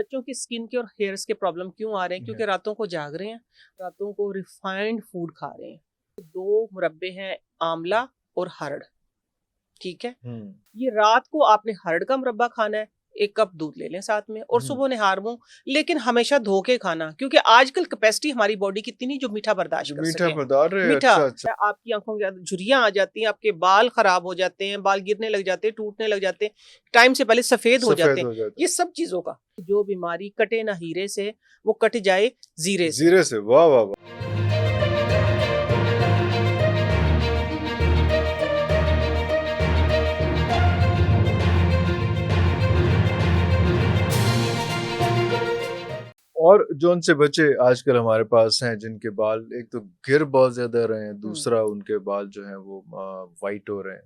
बच्चों की स्किन के और हेयर्स के प्रॉब्लम क्यों आ रहे हैं? क्योंकि रातों को जाग रहे हैं, रातों को रिफाइंड फूड खा रहे हैं। 2 मुरब्बे हैं, आंवला और हरड़, ठीक है। ये रात को आपने हरड़ का मुरब्बा खाना है, 1 कप दूध ले लें साथ में, और सुबह निहार मुंह, लेकिन हमेशा धो के खाना, क्योंकि आजकल कैपेसिटी हमारी बॉडी की इतनी नहीं जो मीठा बर्दाश्त कर मीठा सके। बता रहे हैं, मीठा अच्छा। आपकी आंखों के झुर्रियां आ जाती हैं, आपके बाल खराब हो जाते हैं, बाल गिरने लग जाते हैं, टूटने लग जाते हैं, टाइम से पहले सफेद हो जाते हैं। ये सब चीजों का जो बीमारी कटे ना हीरे से, वो कट जाए जीरे से। जीरे से, वाह वाह वाह। और जो उनसे बच्चे आजकल हमारे पास हैं जिनके बाल एक तो गिर बहुत ज्यादा रहे हैं, दूसरा उनके बाल जो हैं वो वाइट हो रहे हैं,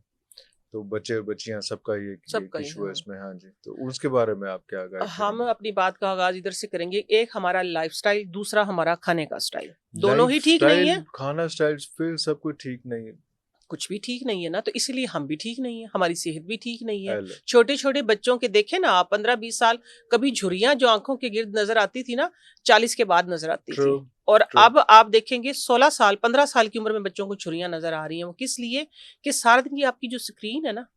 तो बच्चे और बच्चियां सबका ये इशू है इसमें। हाँ जी, तो उसके बारे में आप क्या गाइड हम करेंगे? अपनी बात का आगाज इधर से करेंगे। एक हमारा लाइफस्टाइल, दूसरा हमारा खाने का स्टाइल, दोनों ही ठीक नहीं है। खाना स्टाइल फिर सब कुछ ठीक नहीं है, कुछ भी ठीक नहीं है ना, तो इसलिए हम भी ठीक नहीं है, हमारी सेहत भी ठीक नहीं है। छोटे छोटे बच्चों के देखे ना आप, 15-20 साल, कभी झुर्रियां जो आंखों के गिर्द नजर आती थी ना, 40 के बाद नजर आती थी। और अब आप देखेंगे 16 साल 15 साल की उम्र में बच्चों को झुर्रियां नजर आ रही हैं। वो किस लिए? कि सारा दिन की आपकी जो स्क्रीन है ना,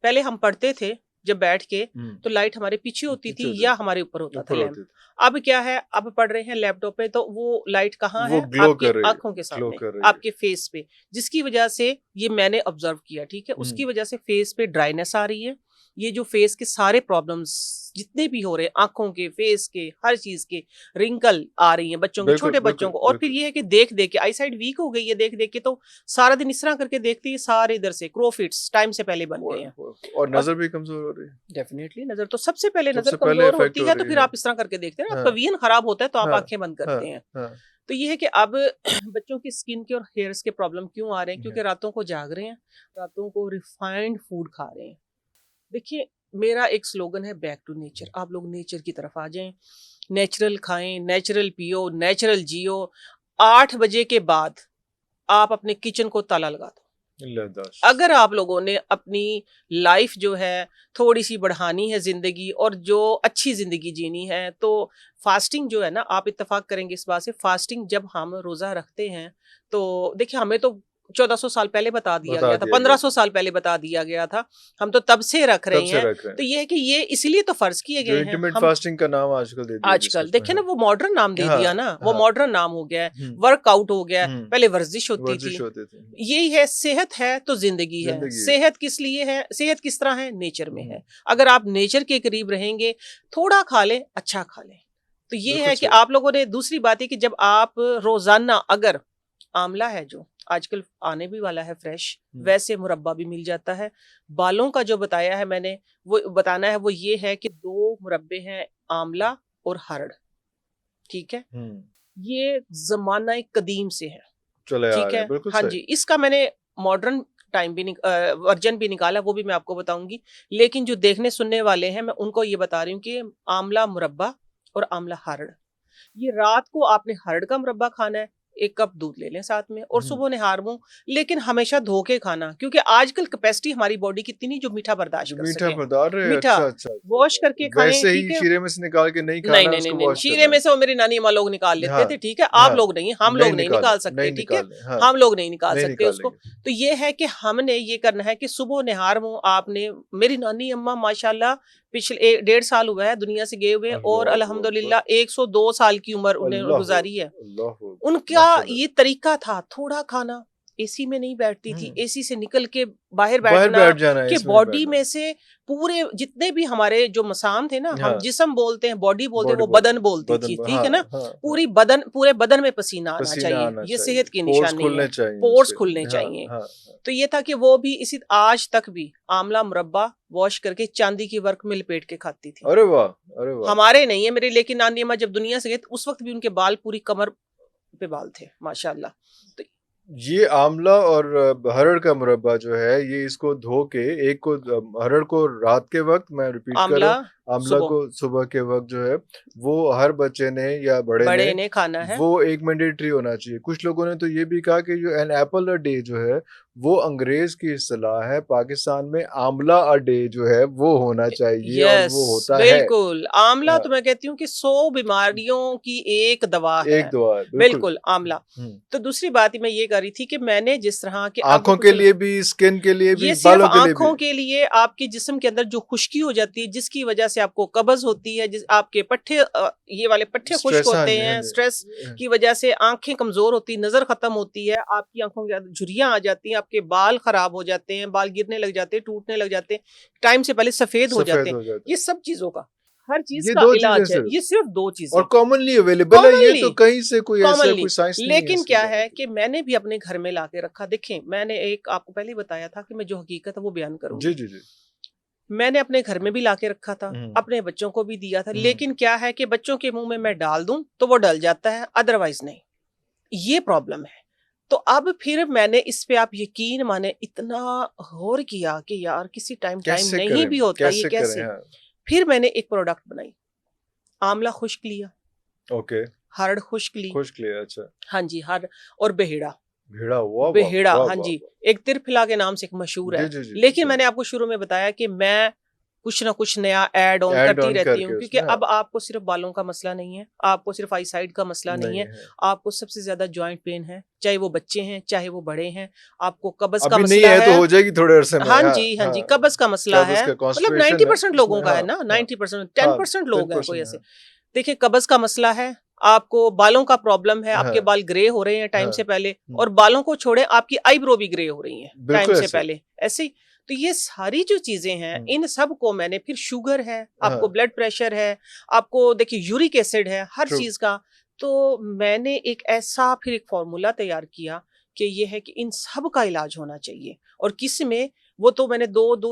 पहले हम पढ़ते थे जब बैठ के, तो लाइट हमारे पीछे होती थी या हमारे ऊपर होता था लैंप। अब क्या है, अब पढ़ रहे हैं लैपटॉप पे, तो वो लाइट कहाँ है? आपकी आंखों के सामने, आपके फेस पे, जिसकी वजह से, ये मैंने ऑब्जर्व किया, ठीक है, उसकी वजह से फेस पे ड्राइनेस आ रही है। ये जो फेस के सारे प्रॉब्लम्स जितने भी हो रहे हैं, आंखों के, फेस के, हर चीज के, रिंकल आ रही हैं बच्चों के, छोटे बच्चों को। और फिर ये है कि देख देख के आई साइड वीक हो गई है, देख देख के, तो सारा दिन इस तरह करके देखती है, सारे इधर से क्रोफिट्स टाइम से पहले बन गए हैं, और नजर भी कमजोर हो रही है। डेफिनेटली नजर तो सबसे पहले नजर कमजोर होती है, तो फिर आप इस तरह करके देखते हैं ना, आपका विजन खराब होता है, तो आप आंखें बंद करते हैं। तो ये है कि अब बच्चों की स्किन के और हेयर्स के प्रॉब्लम क्यों आ रहे हैं? क्योंकि रातों को जाग रहे हैं, रातों को रिफाइंड फूड खा रहे हैं। देखिए, मेरा एक स्लोगन है, बैक टू नेचर। आप लोग नेचर की तरफ आ जाएं, नेचुरल खाएं, नेचुरल पियो, नेचुरल जियो। 8 बजे के बाद आप अपने किचन को ताला लगा दो। अगर आप लोगों ने अपनी लाइफ जो है थोड़ी सी बढ़ानी है जिंदगी, और जो अच्छी जिंदगी जीनी है, तो फास्टिंग जो है ना, आप इत्तेफाक करेंगे इस बात से, फास्टिंग जब हम रोजा रखते हैं, तो देखिए, हमें तो 1400 साल पहले बता दिया गया था, 1500 साल पहले बता दिया गया था, हम तो तब से रख रहे हैं। तो ये है कि ये इसलिए तो फर्ज किए गए हैं। इंटरमिटेंट फास्टिंग का नाम आजकल दे दिया, आजकल देखिए ना, वो मॉडर्न नाम दे दिया ना, वो मॉडर्न नाम हो गया है, वर्कआउट हो गया है, पहले वर्जिश होती थी। यही है, सेहत है तो जिंदगी है। सेहत किस लिए है? सेहत किस तरह है? नेचर में है। अगर आप नेचर के करीब रहेंगे, थोड़ा खा लें, अच्छा खा लें, तो ये है कि आप लोगों ने, दूसरी बात है कि जब आप रोजाना, अगर आंवला है जो आजकल आने भी वाला है फ्रेश, वैसे मुरब्बा भी मिल जाता है। बालों का जो बताया है मैंने, वो बताना है, वो ये है कि 2 मुरब्बे हैं, आंवला और हरड़, ठीक है। ये जमाना कदीम से है, ठीक है। हाँ जी, इसका मैंने मॉडर्न टाइम भी वर्जन भी निकाला, वो भी मैं आपको बताऊंगी। लेकिन जो देखने सुनने वाले हैं, मैं उनको ये बता रही हूँ कि आंवला मुरब्बा और आंवला हरड़, ये रात को आपने हरड़ का मुरब्बा खाना है, 1 कप दूध ले लें साथ में, और सुबह निहार मुंह, लेकिन हमेशा धो के खाना, क्योंकि आजकल कैपेसिटी हमारी बॉडी की इतनी नहीं जो मीठा बर्दाश्त कर सके। मीठा वॉश करके खाएं, ठीक है। शीरे में से निकाल के नहीं खाना, नहीं, शीरे में से वो मेरी नानी अम्मा लोग निकाल लेते थे, ठीक है। आप लोग नहीं, हम लोग नहीं निकाल सकते, ठीक है, हम लोग नहीं निकाल सकते उसको। तो ये है कि हमने ये करना है कि सुबह निहार मुंह आपने, मेरी नानी अम्मा माशाल्लाह पिछले 1.5 साल हुआ है दुनिया से गए हुए, और अल्हम्दुलिल्लाह 102 साल की उम्र उन्हें गुजारी है। उनका ये तरीका था, थोड़ा खाना, एसी में नहीं बैठती थी, एसी से निकल के बाहर बैठ जाना कि बॉडी में से पूरे जितने भी हमारे जो मसाम थे ना, हम जिस्म बोलते हैं, बॉडी बोलते हैं, वो बदन बोलती थी, ठीक है ना। पूरे बदन में पसीना आना चाहिए, ये सेहत की निशानी है, पोर्स खुलने चाहिए। तो ये था कि वो भी इसी, आज तक भी आंवला मुरब्बा वॉश करके चांदी की वर्क में लपेट के खाती थी। अरे वाह, अरे वाह। हमारे नहीं है मेरे, लेकिन नानी अम्मा जब दुनिया से गए, उस वक्त भी उनके बाल पूरी कमर पे बाल थे माशाल्लाह। तो ये आंवला और हरड़ का मुरब्बा जो है, ये इसको धो के, एक को हरड़ को रात के वक्त, मैं रिपीट कर रहा हूं, आंवला को सुबह के वक्त जो है वो हर बच्चे ने या बड़े ने खाना है, वो एक मैंडेटरी होना चाहिए। कुछ लोगों ने तो ये भी कहा कि जो एन एप्पल अ डे जो है वो अंग्रेज की इस्तिलाह है, पाकिस्तान में आंवला अ डे जो है वो होना चाहिए और वो होता है। बिल्कुल आंवला तो मैं कहती हूँ कि 100 बीमारियों की एक दवा है, एक दवा है, बिल्कुल आंवला। तो दूसरी बात मैं ये कर रही थी कि मैंने जिस तरह के आंखों के लिए भी, स्किन के लिए भी, बालों के लिए भी, आंखों के लिए आपके जिस्म के अंदर जो खुश्की हो जाती है जिसकी वजह से आपको कब्ज होती है, जिस आपके पट्टे ये वाले पट्टे खुश्क होते हैं, स्ट्रेस की वजह से आंखें कमजोर होती, नजर खत्म होती है, आपकी आंखों के अंदर झुर्रियां आ जाती हैं, आपके बाल खराब हो जाते हैं, बाल गिरने लग जाते हैं, टूटने लग जाते हैं, टाइम से पहले सफेद हो जाते हैं। ये सब चीजों का, हर चीज का इलाज है। ये सिर्फ 2 चीजें और कॉमनली अवेलेबल है, ये तो कहीं से कोई ऐसा कोई साइंस नहीं है। लेकिन क्या है कि मैंने भी अपने घर में लाके रखा। देखें, मैंने एक आपको पहले ही बताया था कि मैं जो हकीकत है वो बयान करूंगी। जी जी जी। मैंने अपने घर में भी लाके रखा था, अपने बच्चों को भी दिया था। लेकिन क्या है कि बच्चों के मुंह में मैं डाल दूं तो वो डल जाता है, अदरवाइज नहीं। ये प्रॉब्लम है। तो अब फिर मैंने इस पे आप यकीन माने इतना गौर किया कि यार किसी टाइम नहीं भी होता, ये कैसे। फिर मैंने एक प्रोडक्ट बनाई, आंवला खुश्क लिया, ओके, हर्ड खुश्क लिया, अच्छा, हाँ जी, हर्ड और बेहेड़ा, बेहेड़ा, हाँ जी, एक तिरफिला के नाम से एक मशहूर है। लेकिन मैंने आपको शुरू में बताया कि मैं कुछ ना कुछ नया ऐड ऑन करती रहती हूँ, क्योंकि अब आपको सिर्फ बालों का मसला नहीं है, आपको सिर्फ आई साइड का मसला नहीं है, आपको सबसे ज्यादा जॉइंट पेन है, चाहे वो बच्चे हैं चाहे वो बड़े हैं, आपको कब्ज का मसला है, तो हो जाएगी थोड़े अरसे में। हाँ जी, कब्ज का मसला है, मतलब 90% लोगों का है ना, 90%, 10% लोग हैं कोई ऐसे। देखिए, कब्ज का मसला है, आपको बालों का प्रॉब्लम है, आपके बाल ग्रे हो रहे हैं टाइम से पहले, और बालों को छोड़े आपकी आईब्रो भी ग्रे हो रही है टाइम से पहले, ऐसे ही। तो ये सारी जो चीजें हैं, इन सब को मैंने फिर, शुगर है, आपको ब्लड प्रेशर है, आपको देखिए यूरिक एसिड है, हर चीज का, तो मैंने एक ऐसा फिर एक फॉर्मूला तैयार किया कि ये है कि इन सब का इलाज होना चाहिए। और किस में, वो तो मैंने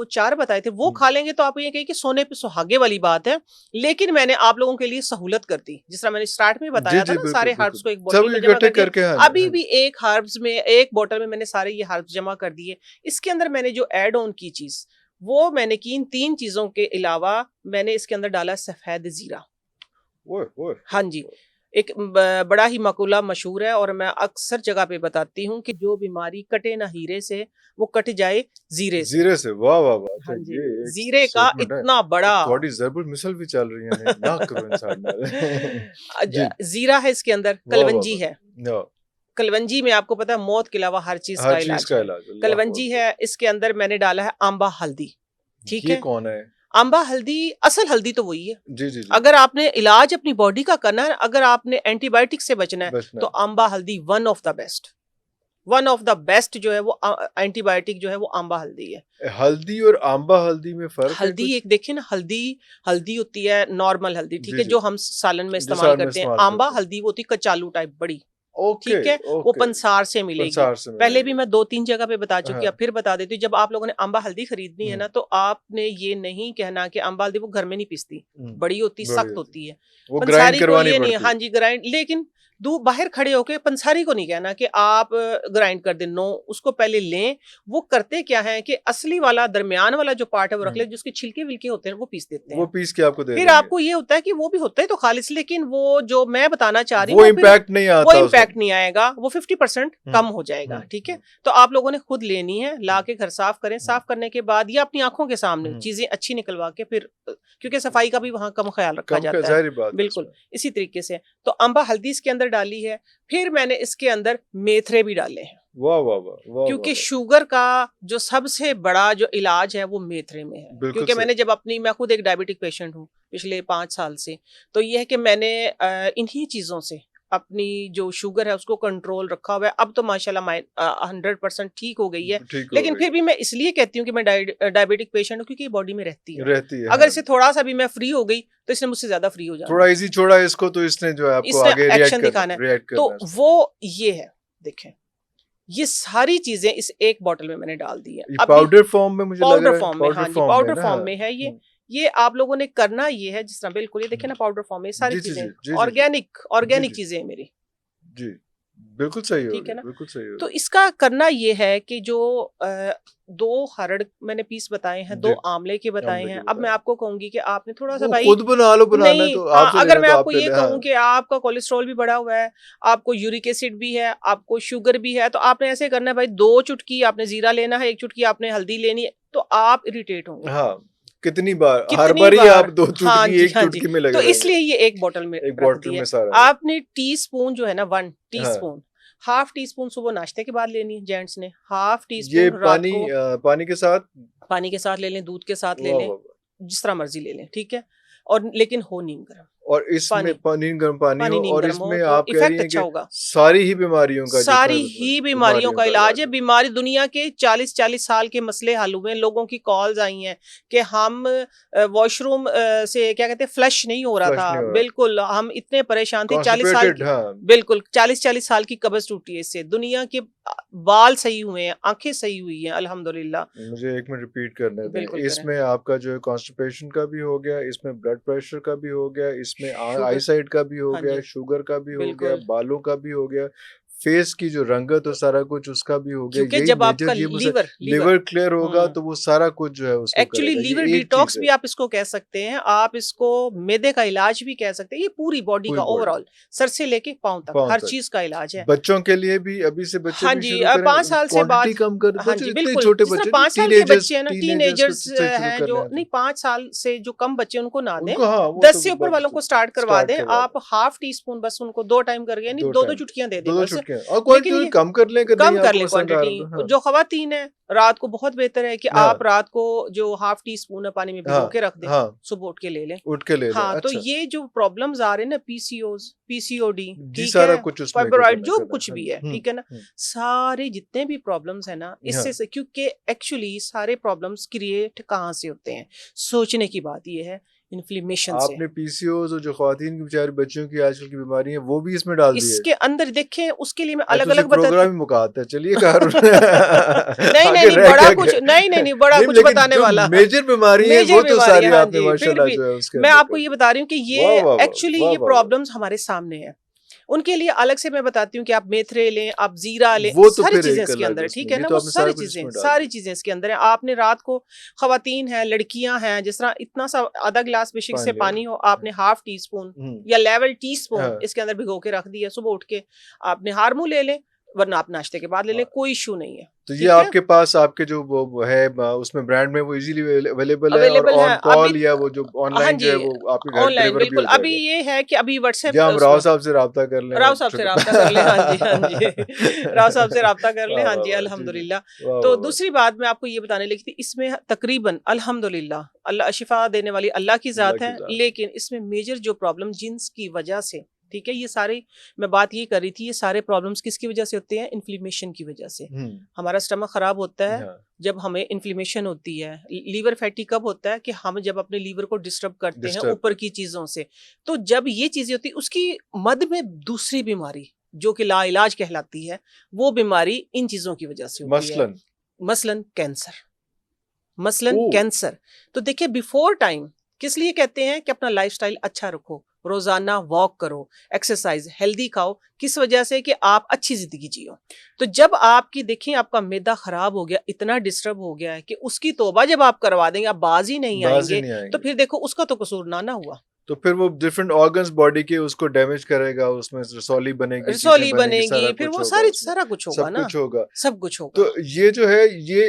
4 बताए थे, वो खा लेंगे तो आप ये कहें कि सोने पे सुहागे वाली बात है। लेकिन मैंने आप लोगों के लिए सहूलत कर दी, जिस तरह मैंने स्टार्ट में बताया था ना, सारे हर्ब्स को एक बोतल में जमा करके, अभी भी एक हर्ब्स में, एक बोतल में मैंने सारे ये हर्ब्स जमा कर दिए। इसके अंदर मैंने जो एड ऑन की चीज, वो मैंने की इन 3 चीजों के अलावा, मैंने इसके अंदर डाला सफेद जीरा। हाँ जी, एक बड़ा ही मकूला मशहूर है, और मैं अक्सर जगह पे बताती हूँ कि जो बीमारी कटे ना हीरे से, वो कट जाए जीरे से। वाह वाह वाह। हाँ जी, जीरे का इतना बड़ा, थोड़ी जरूर मिसल भी चल रही है ना, करो इंसान। जीरा है इसके अंदर, कलवंजी है, कलवंजी में आपको पता है मौत के अलावा हर चीज का इलाज है। कलवंजी है, इसके अंदर मैंने डाला है आंबा हल्दी। ठीक है, कौन है आंबा हल्दी? असल हल्दी तो वही है। जी। अगर आपने इलाज अपनी बॉडी का करना है, अगर आपने एंटीबायोटिक से बचना है, तो आंबा हल्दी वन ऑफ द बेस्ट जो है वो एंटीबायोटिक जो है वो आंबा हल्दी है। हल्दी और आंबा हल्दी में फर्क है? हल्दी एक देखिए ना, हल्दी होती है नॉर्मल हल्दी, ठीक है, जो हम सालन में इस्तेमाल करते हैं। आंबा हल्दी वो होती है कचालू टाइप बड़ी, ठीक है, वो पंसार से मिलेगी। पहले भी मैं 2-3 जगह पे बता चुकी, अब फिर बता देती हूँ। जब आप लोगों ने आंबा हल्दी खरीदनी है ना, तो आपने ये नहीं कहना कि आंबा हल्दी वो घर में नहीं पिसती, बड़ी होती, सख्त होती है, पंसारी को ये नहीं, हाँ जी ग्राइंड, लेकिन बाहर खड़े होके पंसारी को नहीं कहना कि आप ग्राइंड कर दे, नो, उसको पहले लें। वो करते क्या है कि असली वाला दरमियान वाला जो पार्ट है वो रख ले, जिसके छिलके विलके होते हैं वो पीस देते हैं, वो पीस के आपको दे फिर आपको ये होता है कि वो भी होता है तो खालिस, लेकिन वो जो मैं बताना चाह रही हूँ वो इम्पैक्ट नहीं आता, वो इम्पैक्ट नहीं आएगा, वो 50% कम हो जाएगा। ठीक है, तो आप लोगों ने खुद लेनी है, ला के घर साफ करें, साफ करने के बाद या अपनी आंखों के सामने चीजें अच्छी निकलवा के, फिर क्योंकि सफाई का भी वहां कम ख्याल रखा जाता है, बिल्कुल इसी तरीके से। तो आंबा हल्दी इसके अंदर डाली है, फिर मैंने इसके अंदर मेथरे भी डाले हैं। वाह वाह वाह, क्योंकि शुगर का जो सबसे बड़ा जो इलाज है वो मेथरे में है। क्योंकि मैंने जब मैं खुद एक डायबिटिक पेशेंट हूँ पिछले 5 साल से, तो ये है कि मैंने इन्हीं चीजों से अपनी जो शुगर है उसको कंट्रोल रखा हुआ है। अब तो माशाल्लाह 100% ठीक हो गई है, लेकिन फिर भी मैं इसलिए कहती हूँ कि मैं डायबिटिक पेशेंट हूँ क्योंकि बॉडी में रहती है। अगर इसे थोड़ा सा भी मैं फ्री हो गई तो इसने मुझसे ज्यादा फ्री हो जाना, थोड़ा इजी छोड़ा इसको तो इसने जो है आपको आगे एक्शन दिखाना है। तो वो ये है, देखें ये सारी चीजें इस एक बोतल में मैंने डाल दी है। पाउडर फॉर्म में, मुझे पाउडर फॉर्म में, हाँ जी पाउडर फॉर्म में है ये आप लोगों ने करना ये है जिस तरह, बिल्कुल ये देखे ना पाउडर फॉर्म में सारी चीजें ऑर्गेनिक चीजें हैं मेरी। जी बिल्कुल सही हो ठीक है गया, ना। बिल्कुल सही हो तो गया। इसका करना ये है कि जो 2 हरड़ मैंने पीस बताए हैं, 2 जी, आंवले के बताए आमले की हैं। अब मैं बताएं। आपको कहूंगी कि आपने थोड़ा सा वो भाई, खुद बना लो, बनाना है नहीं तो हाँ, आपसे अगर लेना मैं तो आप आपको ले ये लें। कहूँ हाँ, कि आपका कोलेस्ट्रॉल भी बढ़ा हुआ है, आपको यूरिक एसिड भी है, आपको शुगर भी है, तो आपने ऐसे करना है भाई, 2 चुटकी आपने जीरा लेना है, 1 चुटकी आपने हल्दी लेनी है, तो आप इरिटेट होंगे। हाँ, कितनी बार, हर कितनी बार ही आप बार। 2 हाँ चुटकी, जी, 1 हाँ जी। चुटकी में तो लगे रहेंगे। इसलिए ये 1 बॉटल में एक रख बॉटल दी में है। सारा है। आपने टीस्पून जो है ना, 1 हाँ, टीस्पून, हाफ टीस्पून सुबह नाश्ते के बाद लेनी है जेंट्स ने, हाफ ये टीस्पून रात पानी को पानी के साथ? पानी के साथ ले लें, दूध के साथ ले वाह, लें, वाह, वाह! जिस तरह मर्जी ले लें, ठीक है। और लेकिन हो नीम गर्म और इसमें पानी, पानी, गर्म पानी पानी हो, नीम और गर्म हो इसमें तो आप कह रही इफेक्ट हैं अच्छा कि होगा। सारी ही बीमारियों का जितना सारी ही बीमारियों बीमारियों का का इलाज है। है। बीमारी दुनिया के 40-40 साल के मसले हल हुए हैं। लोगों की कॉल्स आई हैं कि हम वॉशरूम से क्या कहते हैं, फ्लश नहीं हो रहा फ्लश था, नहीं हो रहा, बिल्कुल हम इतने परेशान थे, 40 साल कॉन्स्टिपेटेड। की, हाँ, बिल्कुल 40-40 साल की कब्ज टूटी है इससे। दुनिया के बाल सही हुए हैं, आंखें सही हुई हैं अल्हम्दुलिल्लाह। मुझे 1 मिनट रिपीट करने दें। बिल्कुल करें। इसमें आपका जो है कॉन्स्टिपेशन का भी हो गया, इसमें ब्लड प्रेशर का भी हो गया, इसमें शुगर, आईसाइट का भी हो हाँ गया, जी, शुगर का भी हो गया, बिल्कुल। बालों का भी हो गया, फेस की जो रंगत और सारा कुछ उसका भी हो गया। क्योंकि यही जब आपका मेजर, ये मुझे लीवर लीवर लिवर क्लियर होगा हम्म तो वो सारा कुछ जो है उसको एक्चुअली करेगा। लीवर ये एक डिटॉक्स चीज है, भी आप इसको कह सकते हैं, आप इसको मैदे का इलाज भी कह सकते हैं। ये पूरी बॉडी पूरी का बॉडी, ओवरऑल, सर से लेके पांव तक पाँव हर तक। चीज का इलाज है। बच्चों के लिए भी अभी से बच्चे हाँ भी जी, शुरू करें, 5 साल से बाद, क्वांटिटी कम कर, हाँ बच्चे जी इतने बिल्कुल, छोटे जिस तरह बच्चे नहीं, 5 साल के टीनेजर्स, बच्चे हैं ना, टीनेजर्स को टीनेजर्स से शुरू हैं करना जो, है नहीं तो 5 साल से जो कम बच्चे उनको ना दें, उनको, हाँ, वो 10 तो से ऊपर बात वालों को स्टार्ट करवा स्टार्ट दें। करवा आप हाफ टी स्पून बस उनको 2 टाइम करके, यानी 2 2-2 टाइम, चुटकियां दे दें 2-2 बस। चुटकियाँ, और लेकिन क्वांटिटी ये कम कर लें कि नहीं कम कर आपको लें पसंद आ क्वांटिटी। रहा तो। हाँ, जो खवातीन है, रात को बहुत बेहतर है कि हाँ, आप रात को जो हाफ टी स्पून पानी में भिगो हाँ, के रख दें, हाँ, सुबह उठ के ले लें। उठ के ले लें। हाँ, तो अच्छा, ये जो प्रॉब्लम्स आ रहे हैं ना, पीसीओज, पीसीओडी, जी, ठीक सारा है, कुछ उसमें फाइब्रॉइड, जो करना है। कुछ हाँ भी जी, है, ठीक है ना, सारे जितने भी प्रॉब्लम्स है ना, हाँ, इससे क्योंकि एक्चुअली सारे प्रॉब्लम्स क्रिएट कहाँ से होते हैं, सोचने की बात ये है, इन्फ्लेमेशन से। आपने पीसीओज और जो ख्वातीन की बेचारी बच्चियों की आजकल की बीमारी है वो भी इसमें डाल दी है। इसके अंदर देखें, उसके लिए मैं आज अलग तो सिर्फ अलग बताती। प्रोग्राम ही मुकाता है, चलिए कारून नहीं नहीं आगे नहीं, रह बड़ा क्या कुछ गया। नहीं नहीं नहीं, बड़ा नहीं, कुछ लेकिन बताने जो वाला, मेजर बीमारी है मेजर वो तो बीमारी सारी है, हाँ आपने जी। फिर माशाल्लाह भी जो है उसके मैं अंदर आपको कर ये दी। बता रही हूँ कि वाह ये वाह वाह, एक्चुअली वाह ये वाह वाह। प्रॉब्लम्स हमारे सामने है। उनके लिए अलग से मैं बताती हूँ कि आप मेथरे लें, आप जीरा लें, वो तो सारी फिर चीजें एक इसके अलग अंदर, उसमें, ठीक है ये ना, तो वो आपने सारा सारी कुछ चीजें, इसमें डाल सारी दिया। चीजें इसके अंदर है। आपने रात को, खवातीन हैं, लड़कियां हैं, जिस तरह इतना सा आधा गिलास बेशक से पानी हो, आपने हाफ टी स्पून या लेवल टी स्पून हाँ, इसके अंदर भिगो के रख दिया, सुबह उठ के आपने हारमू ले लें, वरना आप नाश्ते के बाद ले लें, कोई इशू नहीं है। तो ये ठीक है, आपके पास आपके जो वो है उसमें ब्रांड में वो इजीली अवेलेबल है, और अवेलेबल है ऑन अभी। कॉल या वो जो हाँ ऑनलाइन जो जी, है वो आपके घर ऑनलाइन डिलीवर भी बिल्कुल। हो अभी जाएगा, ये है कि अभी व्हाट्सएप या हम राव उसमें, साहब से रब्ता कर लें राव और साहब से छोटे रब्ता कर लें, हाँ जी हाँ जी राव साहब से रब्ता कर लें, वाह हाँ वाह जी वाह, जी जी, अल्हम्दुलिल्लाह। वाह तो वाह वाह, दूसरी बात मैं आपको ये बताने लगी थी, इसमें तकरीबन अल्हम्दुलिल्लाह, अल्लाह शिफा देने वाली अल्लाह की अल्लाह जात की है, जान। लेकिन इसमें मेजर जो प्रॉब्लम जिन्स की वजह से, ठीक है, ये सारे, मैं बात ये कर रही थी, ये सारे प्रॉब्लम्स किसकी वजह से होते हैं, इन्फ्लेमेशन की वजह से। हमारा स्टमक खराब होता है हाँ, जब हमें इन्फ्लेमेशन होती है। लीवर फैटी कब होता है कि हम जब अपने लीवर को डिस्टर्ब करते हैं डिस्टर्ब ऊपर की चीजों से। तो जब ये चीजें होती है, उसकी मद में दूसरी बीमारी जो कि लाइलाज कहलाती है, वो बीमारी इन चीजों की वजह से होती है, मसलन मसलन कैंसर, मसलन ओ कैंसर। तो देखिए, बिफोर टाइम किस लिए कहते हैं कि अपना लाइफस्टाइल अच्छा रखो, रोजाना वॉक करो, एक्सरसाइज, हेल्दी खाओ, किस वजह से कि आप अच्छी जिंदगी जियो। तो जब आपकी देखिए आपका मैदा खराब हो गया, इतना डिस्टर्ब हो गया है कि उसकी तौबा जब आप करवा देंगे, आप बाज ही नहीं बाज ही आएंगे, नहीं तो आएंगे, फिर देखो उसका तो कसूर ना हुआ। तो फिर वो डिफरेंट ऑर्गन्स बॉडी के उसको डैमेज करेगा, उसमें रसौली बनेगी, चीजें रसौली बनेगी, बनेगी, सारा फिर कुछ वो होगा उसमें, सारा कुछ होगा सब ना, कुछ होगा। सब कुछ होगा। तो ये जो है ये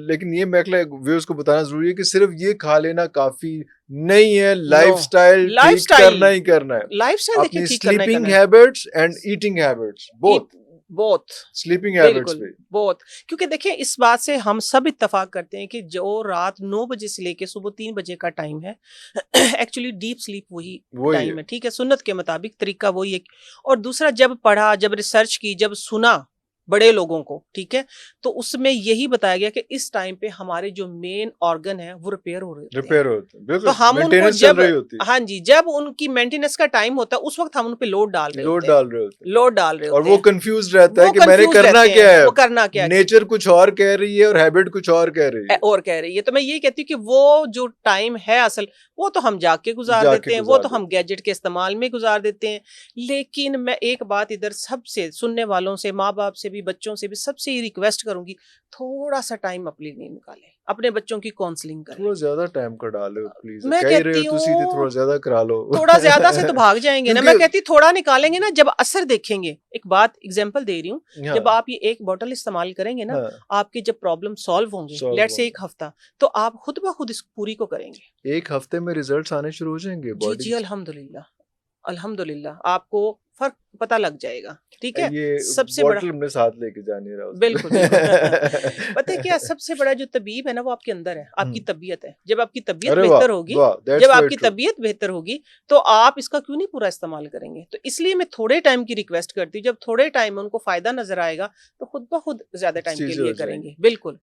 लेकिन ये मैं व्यूअर्स को बताना जरूरी है कि सिर्फ ये खा लेना काफी नहीं है, नो, लाइफस्टाइल ठीक लाइफस्टाइल, करना ही करना है। लाइफस्टाइल देखिए अपनी ठीक करना ही स्लीपिंग करना है। Habits and eating habits, both both, sleeping habits बिल्कुल पे। बहुत। क्योंकि देखिए इस बात से हम सब इत्तेफाक करते हैं कि जो रात 9 बजे से लेके सुबह 3 बजे का टाइम है, एक्चुअली डीप स्लीप वही टाइम है, ठीक है, सुन्नत के मुताबिक तरीका वही है। और दूसरा, जब पढ़ा, जब रिसर्च की, जब सुना, बड़े लोगों को, ठीक है। तो उसमें यही बताया गया कि इस टाइम पे हमारे जो मेन ऑर्गन है वो रिपेयर हो रहे होते हैं, बिल्कुल, तो हम उनको जब, हाँ जी, जब उनकी मेंटेनेंस का टाइम होता है उस वक्त हम उन पे लोड डाल रहे होते हैं और वो कंफ्यूज रहता है कि मैंने करना क्या है, वो करना क्या है, नेचर कुछ और कह रही है और हैबिट कुछ और कह रही है। तो मैं यही कहती हूँ कि वो जो टाइम है असल, वो तो हम जाके गुजार देते हैं, वो तो हम गैजेट के इस्तेमाल में गुजार देते हैं। लेकिन मैं एक बात इधर सबसे सुनने वालों से, माँ बाप से भी, बच्चों से भी, सबसे ही रिक्वेस्ट करूंगी, थोड़ा सा टाइम अपने लिए निकालें, अपने बच्चों की काउंसलिंग करें। थोड़ा ज्यादा टाइम का डालो प्लीज, मैं कहती हूँ थोड़ा ज्यादा करा लो। थोड़ा ज्यादा से तो भाग जाएंगे ना। मैं कहती थोड़ा निकालेंगे ना, जब असर देखेंगे। एक बात एग्जांपल दे रही हूँ, जब आप ये एक बोतल इस्तेमाल करेंगे ना, आपकी जब प्रॉब्लम सॉल्व होंगे, लेट्स से 1 हफ्ता, तो आप खुद ब खुद इस पूरी को करेंगे। 1 हफ्ते में रिजल्ट्स आने शुरू हो जाएंगे बॉडी। जी अल्हम्दुलिल्लाह, अल्हम्दुलिल्लाह, आपको फर्क पता लग जाएगा, ठीक है। ये सबसे बड़ा में साथ लेके जाने रहा, बिल्कुल, बिल्कुल। पता है क्या, सबसे बड़ा जो तबीब है ना वो आपके अंदर है, आपकी तबीयत है। जब आपकी तबीयत बेहतर होगी, जब आपकी तबीयत बेहतर होगी, तो आप इसका क्यों नहीं पूरा इस्तेमाल करेंगे। तो इसलिए मैं थोड़े टाइम की रिक्वेस्ट करती हूँ, जब थोड़े टाइम में उनको फायदा नजर आएगा तो खुद ब खुद ज्यादा टाइम के लिए करेंगे। बिल्कुल।